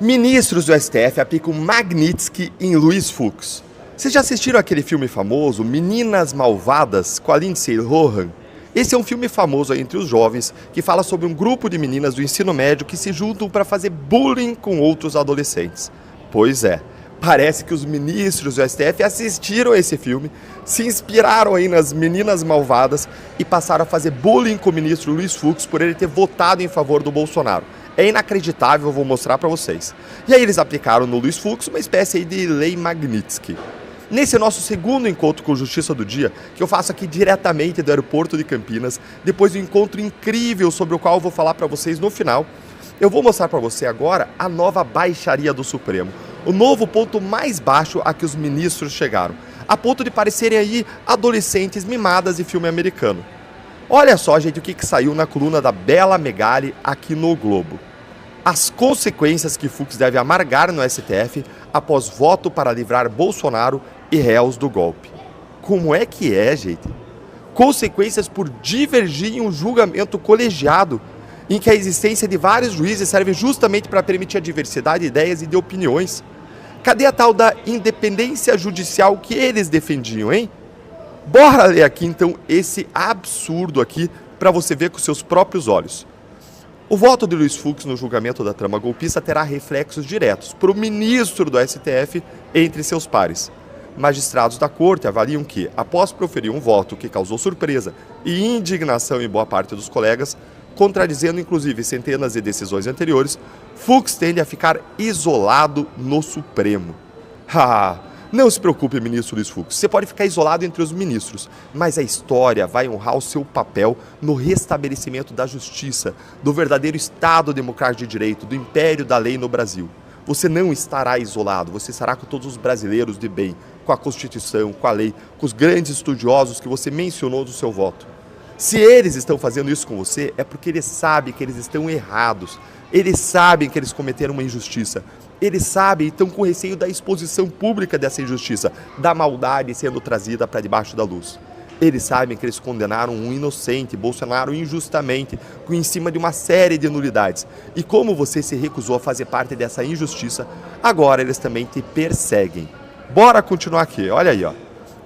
Ministros do STF aplicam Magnitsky em Luiz Fux. Vocês já assistiram aquele filme famoso, Meninas Malvadas, com a Lindsay Lohan? Esse é um filme famoso entre os jovens que fala sobre um grupo de meninas do ensino médio que se juntam para fazer bullying com outros adolescentes. Pois é, parece que os ministros do STF assistiram esse filme, se inspiraram aí nas Meninas Malvadas e passaram a fazer bullying com o ministro Luiz Fux por ele ter votado em favor do Bolsonaro. É inacreditável, eu vou mostrar para vocês. E aí eles aplicaram no Luiz Fux uma espécie aí de lei Magnitsky. Nesse nosso segundo encontro com Justiça do Dia, que eu faço aqui diretamente do aeroporto de Campinas, depois do encontro incrível sobre o qual eu vou falar para vocês no final, eu vou mostrar para você agora a nova baixaria do Supremo, o novo ponto mais baixo a que os ministros chegaram, a ponto de parecerem aí adolescentes mimadas de filme americano. Olha só, gente, o que saiu na coluna da Bela Megali aqui no Globo. As consequências que Fux deve amargar no STF após voto para livrar Bolsonaro e réus do golpe. Como é que é, gente? Consequências por divergir em um julgamento colegiado, em que a existência de vários juízes serve justamente para permitir a diversidade de ideias e de opiniões. Cadê a tal da independência judicial que eles defendiam, hein? Bora ler aqui então esse absurdo aqui para você ver com seus próprios olhos. O voto de Luiz Fux no julgamento da trama golpista terá reflexos diretos para o ministro do STF entre seus pares. Magistrados da corte avaliam que, após proferir um voto que causou surpresa e indignação em boa parte dos colegas, contradizendo inclusive centenas de decisões anteriores, Fux tende a ficar isolado no Supremo. Não se preocupe, ministro Luiz Fux, você pode ficar isolado entre os ministros, mas a história vai honrar o seu papel no restabelecimento da justiça, do verdadeiro Estado democrático de direito, do império da lei no Brasil. Você não estará isolado, você estará com todos os brasileiros de bem, com a Constituição, com a lei, com os grandes estudiosos que você mencionou do seu voto. Se eles estão fazendo isso com você, é porque eles sabem que eles estão errados, eles sabem que eles cometeram uma injustiça. Eles sabem e estão com receio da exposição pública dessa injustiça, da maldade sendo trazida para debaixo da luz. Eles sabem que eles condenaram um inocente, Bolsonaro, injustamente, em cima de uma série de nulidades. E como você se recusou a fazer parte dessa injustiça, agora eles também te perseguem. Bora continuar aqui, olha aí, ó.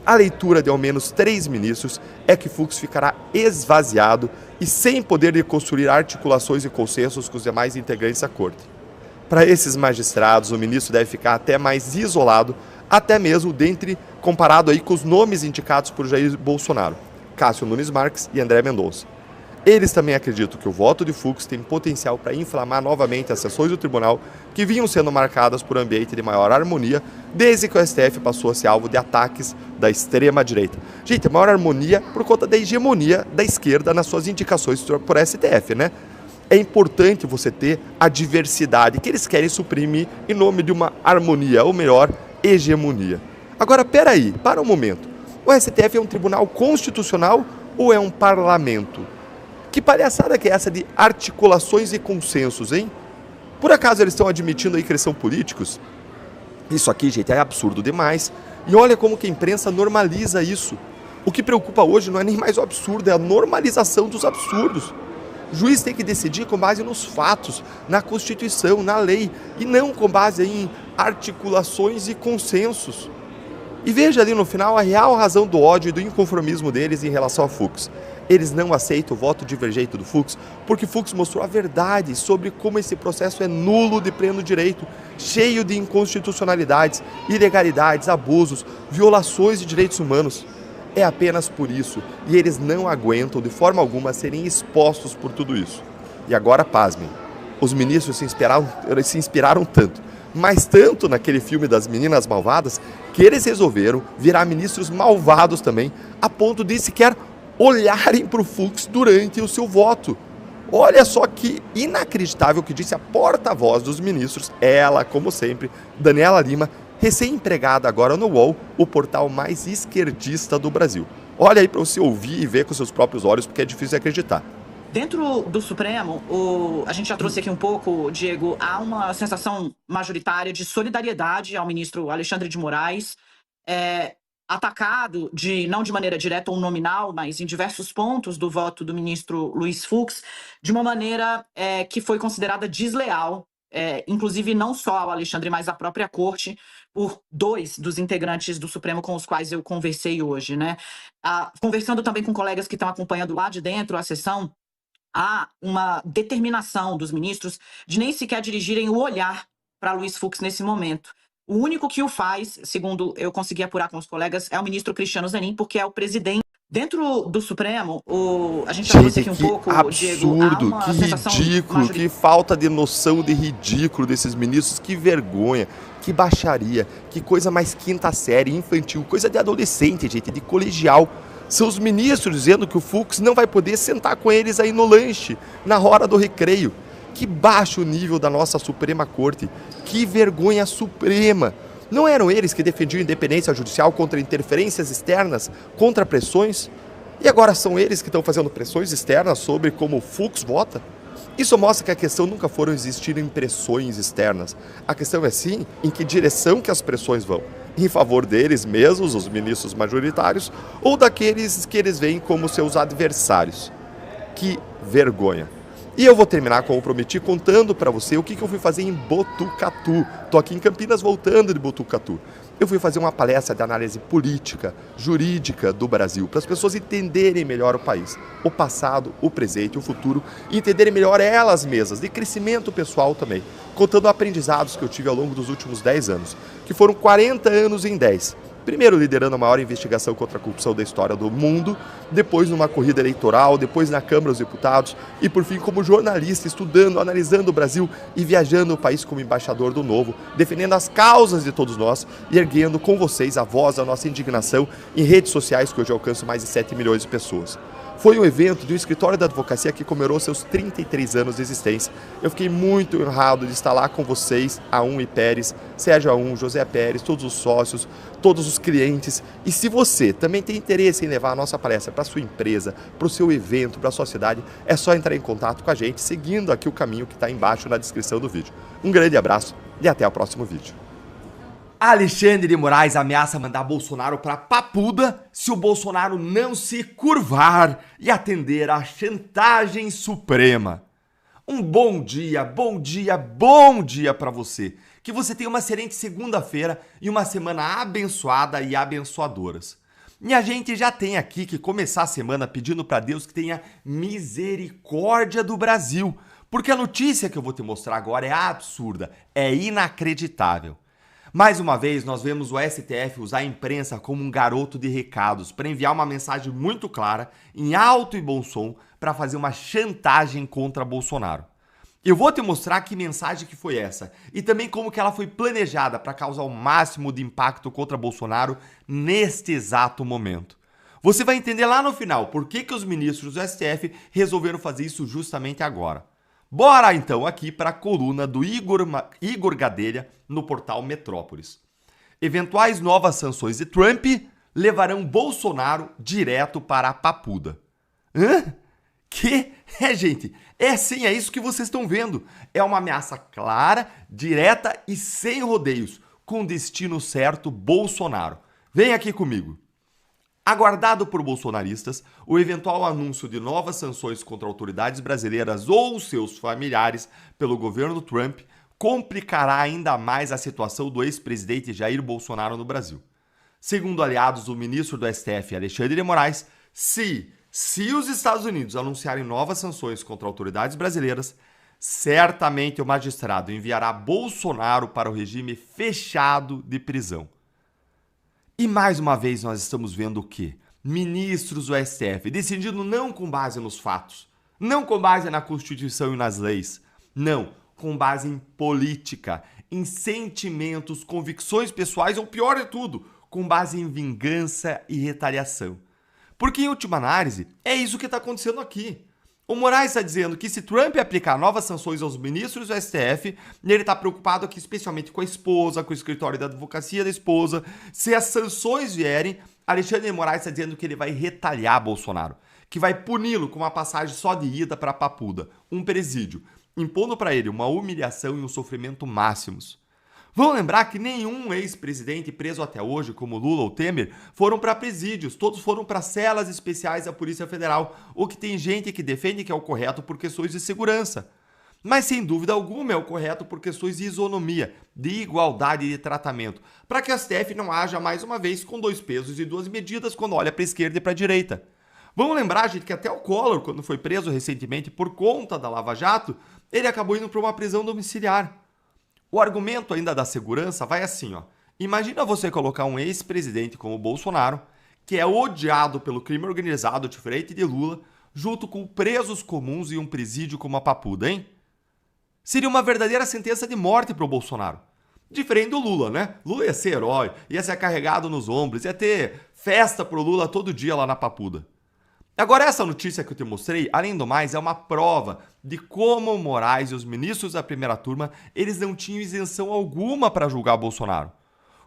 A leitura de ao menos 3 ministros é que Fux ficará esvaziado e sem poder de construir articulações e consensos com os demais integrantes da corte. Para esses magistrados, o ministro deve ficar até mais isolado, até mesmo comparado aí com os nomes indicados por Jair Bolsonaro, Cássio Nunes Marques e André Mendonça. Eles também acreditam que o voto de Fux tem potencial para inflamar novamente as sessões do tribunal que vinham sendo marcadas por um ambiente de maior harmonia desde que o STF passou a ser alvo de ataques da extrema-direita. Gente, maior harmonia por conta da hegemonia da esquerda nas suas indicações por STF, né? É importante você ter a diversidade que eles querem suprimir em nome de uma harmonia, ou melhor, hegemonia. Agora, peraí, para um momento. O STF é um tribunal constitucional ou é um parlamento? Que palhaçada que é essa de articulações e consensos, hein? Por acaso eles estão admitindo aí que eles são políticos? Isso aqui, gente, é absurdo demais. E olha como que a imprensa normaliza isso. O que preocupa hoje não é nem mais o absurdo, é a normalização dos absurdos. O juiz tem que decidir com base nos fatos, na Constituição, na lei, e não com base em articulações e consensos. E veja ali no final a real razão do ódio e do inconformismo deles em relação a Fux. Eles não aceitam o voto divergente do Fux porque Fux mostrou a verdade sobre como esse processo é nulo de pleno direito, cheio de inconstitucionalidades, ilegalidades, abusos, violações de direitos humanos. É apenas por isso, e eles não aguentam de forma alguma serem expostos por tudo isso. E agora, pasmem, os ministros se inspiraram tanto, mas tanto naquele filme das Meninas Malvadas, que eles resolveram virar ministros malvados também, a ponto de sequer olharem para o Fux durante o seu voto. Olha só que inacreditável que disse a porta-voz dos ministros, ela, como sempre, Daniela Lima, recém-empregada agora no UOL, o portal mais esquerdista do Brasil. Olha aí para você ouvir e ver com seus próprios olhos, porque é difícil de acreditar. Dentro do Supremo, a gente já trouxe aqui um pouco, Diego, há uma sensação majoritária de solidariedade ao ministro Alexandre de Moraes, atacado, não de maneira direta ou nominal, mas em diversos pontos do voto do ministro Luiz Fux, de uma maneira que foi considerada desleal inclusive não só ao Alexandre, mas à própria corte, por 2 dos integrantes do Supremo com os quais eu conversei hoje, né? Conversando também com colegas que estão acompanhando lá de dentro a sessão, há uma determinação dos ministros de nem sequer dirigirem o olhar para Luiz Fux nesse momento. O único que o faz, segundo eu consegui apurar com os colegas, é o ministro Cristiano Zanin, porque é o presidente. Dentro do Supremo, a gente já trouxe Gente, aqui um que pouco, Diego, há absurdo, uma que sensação ridículo, que falta de noção de ridículo desses ministros, que vergonha, que baixaria, que coisa mais quinta série, infantil, coisa de adolescente, gente, de colegial. São os ministros dizendo que o Fux não vai poder sentar com eles aí no lanche, na hora do recreio. Que baixo nível da nossa Suprema Corte, que vergonha suprema. Não eram eles que defendiam a independência judicial contra interferências externas, contra pressões? E agora são eles que estão fazendo pressões externas sobre como o Fux vota? Isso mostra que a questão nunca foram existir pressões externas. A questão é sim em que direção que as pressões vão. Em favor deles mesmos, os ministros majoritários, ou daqueles que eles veem como seus adversários. Que vergonha. E eu vou terminar, como eu prometi, contando para você o que eu fui fazer em Botucatu. Estou aqui em Campinas, voltando de Botucatu. Eu fui fazer uma palestra de análise política, jurídica do Brasil, para as pessoas entenderem melhor o país, o passado, o presente, o futuro, e entenderem melhor elas mesmas, de crescimento pessoal também, contando aprendizados que eu tive ao longo dos últimos 10 anos, que foram 40 anos em 10. Primeiro liderando a maior investigação contra a corrupção da história do mundo, depois numa corrida eleitoral, depois na Câmara dos Deputados e por fim como jornalista, estudando, analisando o Brasil e viajando o país como embaixador do Novo, defendendo as causas de todos nós e erguendo com vocês a voz da nossa indignação em redes sociais que hoje alcançam mais de 7 milhões de pessoas. Foi um evento do Escritório da Advocacia que comemorou seus 33 anos de existência. Eu fiquei muito honrado de estar lá com vocês, A1 e Pérez, Sérgio A1, José Pérez, todos os sócios, todos os clientes. E se você também tem interesse em levar a nossa palestra para a sua empresa, para o seu evento, para a sua cidade, é só entrar em contato com a gente, seguindo aqui o caminho que está embaixo na descrição do vídeo. Um grande abraço e até o próximo vídeo. Alexandre de Moraes ameaça mandar Bolsonaro para Papuda se o Bolsonaro não se curvar e atender à chantagem suprema. Um bom dia para você. Que você tenha uma excelente segunda-feira e uma semana abençoada e abençoadoras. E a gente já tem aqui que começar a semana pedindo para Deus que tenha misericórdia do Brasil. Porque a notícia que eu vou te mostrar agora é absurda, é inacreditável. Mais uma vez, nós vemos o STF usar a imprensa como um garoto de recados para enviar uma mensagem muito clara, em alto e bom som, para fazer uma chantagem contra Bolsonaro. Eu vou te mostrar que mensagem que foi essa e também como que ela foi planejada para causar o máximo de impacto contra Bolsonaro neste exato momento. Você vai entender lá no final por que os ministros do STF resolveram fazer isso justamente agora. Bora então aqui para a coluna do Igor Gadelha no portal Metrópolis. Eventuais novas sanções de Trump levarão Bolsonaro direto para a Papuda. Hã? Que? Gente, sim, é isso que vocês estão vendo. É uma ameaça clara, direta e sem rodeios, com destino certo, Bolsonaro. Vem aqui comigo. Aguardado por bolsonaristas, o eventual anúncio de novas sanções contra autoridades brasileiras ou seus familiares pelo governo Trump complicará ainda mais a situação do ex-presidente Jair Bolsonaro no Brasil. Segundo aliados do ministro do STF, Alexandre de Moraes, se os Estados Unidos anunciarem novas sanções contra autoridades brasileiras, certamente o magistrado enviará Bolsonaro para o regime fechado de prisão. E mais uma vez nós estamos vendo o quê? Ministros do STF decidindo não com base nos fatos, não com base na Constituição e nas leis, não, com base em política, em sentimentos, convicções pessoais ou pior de tudo, com base em vingança e retaliação. Porque em última análise, é isso que está acontecendo aqui. O Moraes está dizendo que se Trump aplicar novas sanções aos ministros do STF, ele está preocupado aqui especialmente com a esposa, com o escritório da advocacia da esposa. Se as sanções vierem, Alexandre de Moraes está dizendo que ele vai retaliar Bolsonaro, que vai puni-lo com uma passagem só de ida para Papuda, um presídio, impondo para ele uma humilhação e um sofrimento máximos. Vão lembrar que nenhum ex-presidente preso até hoje, como Lula ou Temer, foram para presídios, todos foram para celas especiais da Polícia Federal, o que tem gente que defende que é o correto por questões de segurança. Mas sem dúvida alguma é o correto por questões de isonomia, de igualdade de tratamento, para que a STF não haja mais uma vez com 2 pesos e 2 medidas quando olha para a esquerda e para a direita. Vamos lembrar, gente, que até o Collor, quando foi preso recentemente por conta da Lava Jato, ele acabou indo para uma prisão domiciliar. O argumento ainda da segurança vai assim, ó. Imagina você colocar um ex-presidente como o Bolsonaro, que é odiado pelo crime organizado diferente de Lula, junto com presos comuns em um presídio como a Papuda, hein? Seria uma verdadeira sentença de morte para o Bolsonaro. Diferente do Lula, né? Lula ia ser herói, ia ser carregado nos ombros, ia ter festa pro Lula todo dia lá na Papuda. Agora, essa notícia que eu te mostrei, além do mais, é uma prova de como o Moraes e os ministros da primeira turma, eles não tinham isenção alguma para julgar Bolsonaro.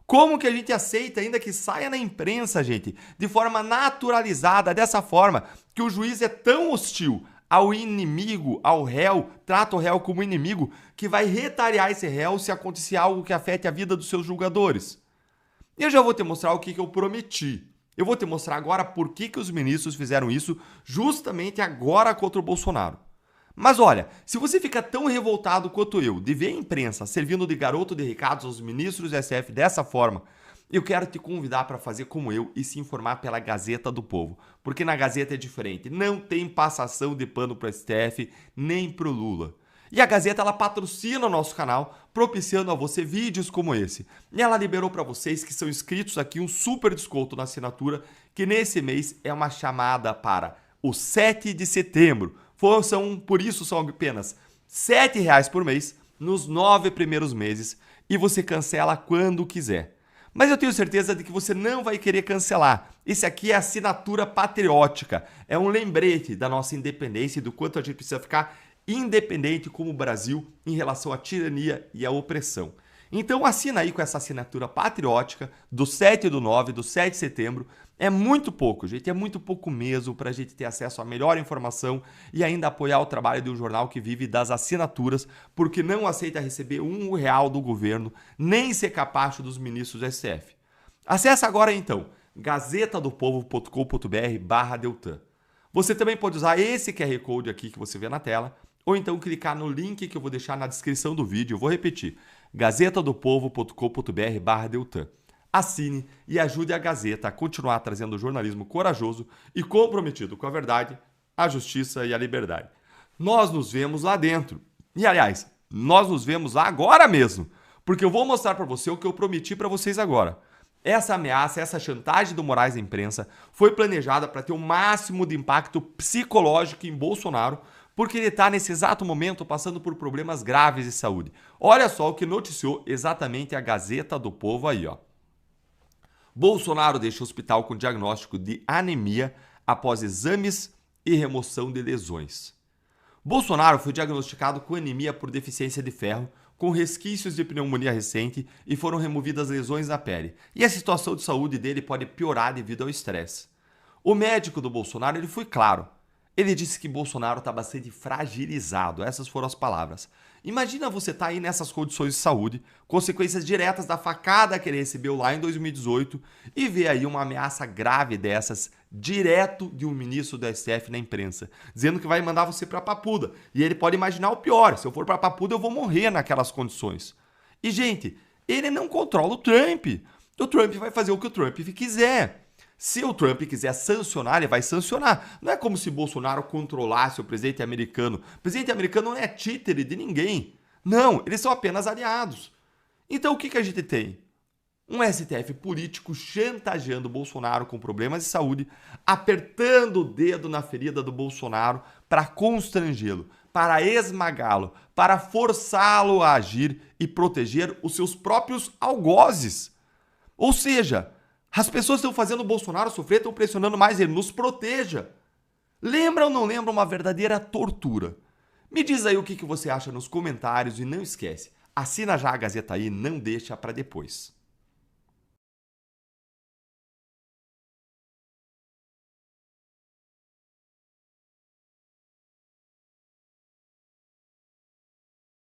Como que a gente aceita ainda que saia na imprensa, gente, de forma naturalizada, dessa forma, que o juiz é tão hostil ao inimigo, ao réu, trata o réu como inimigo, que vai retaliar esse réu se acontecer algo que afete a vida dos seus julgadores? E eu já vou te mostrar o que eu prometi. Eu vou te mostrar agora por que os ministros fizeram isso justamente agora contra o Bolsonaro. Mas olha, se você fica tão revoltado quanto eu de ver a imprensa servindo de garoto de recados aos ministros do STF dessa forma, eu quero te convidar para fazer como eu e se informar pela Gazeta do Povo. Porque na Gazeta é diferente, não tem passação de pano para o STF nem para o Lula. E a Gazeta, ela patrocina o nosso canal, propiciando a você vídeos como esse. E ela liberou para vocês que são inscritos aqui um super desconto na assinatura, que nesse mês é uma chamada para o 7 de setembro. Por isso são apenas R$ 7,00 por mês, nos 9 primeiros meses, e você cancela quando quiser. Mas eu tenho certeza de que você não vai querer cancelar. Esse aqui é assinatura patriótica, é um lembrete da nossa independência e do quanto a gente precisa ficar independente como o Brasil em relação à tirania e à opressão. Então assina aí com essa assinatura patriótica do 7/9, do 7 de setembro. É muito pouco, gente, é muito pouco mesmo para a gente ter acesso à melhor informação e ainda apoiar o trabalho de um jornal que vive das assinaturas, porque não aceita receber R$1 do governo, nem ser capacho dos ministros do STF. Acesse agora então, gazetadopovo.com.br/Deltan. Você também pode usar esse QR Code aqui que você vê na tela, ou então clicar no link que eu vou deixar na descrição do vídeo. Eu vou repetir, gazetadopovo.com.br/Deltan. Assine e ajude a Gazeta a continuar trazendo jornalismo corajoso e comprometido com a verdade, a justiça e a liberdade. Nós nos vemos lá dentro. E, aliás, nós nos vemos lá agora mesmo, porque eu vou mostrar para você o que eu prometi para vocês agora. Essa ameaça, essa chantagem do Moraes à imprensa foi planejada para ter o máximo de impacto psicológico em Bolsonaro, porque ele está nesse exato momento passando por problemas graves de saúde. Olha só o que noticiou exatamente a Gazeta do Povo aí, ó. Bolsonaro deixa o hospital com diagnóstico de anemia após exames e remoção de lesões. Bolsonaro foi diagnosticado com anemia por deficiência de ferro, com resquícios de pneumonia recente e foram removidas lesões na pele. E a situação de saúde dele pode piorar devido ao estresse. O médico do Bolsonaro, ele foi claro. Ele disse que Bolsonaro está bastante fragilizado, essas foram as palavras. Imagina você estar aí nessas condições de saúde, consequências diretas da facada que ele recebeu lá em 2018 e ver aí uma ameaça grave dessas, direto de um ministro do STF na imprensa, dizendo que vai mandar você para Papuda. E ele pode imaginar o pior, se eu for para Papuda eu vou morrer naquelas condições. E gente, ele não controla o Trump. O Trump vai fazer o que o Trump quiser. Se o Trump quiser sancionar, ele vai sancionar. Não é como se Bolsonaro controlasse o presidente americano. O presidente americano não é títere de ninguém. Não, eles são apenas aliados. Então o que a gente tem? Um STF político chantageando Bolsonaro com problemas de saúde, apertando o dedo na ferida do Bolsonaro para constrangê-lo, para esmagá-lo, para forçá-lo a agir e proteger os seus próprios algozes. Ou seja, as pessoas estão fazendo o Bolsonaro sofrer, estão pressionando mais ele, nos proteja. Lembra ou não lembra uma verdadeira tortura? Me diz aí o que você acha nos comentários e não esquece, assina já a Gazeta aí, não deixa para depois.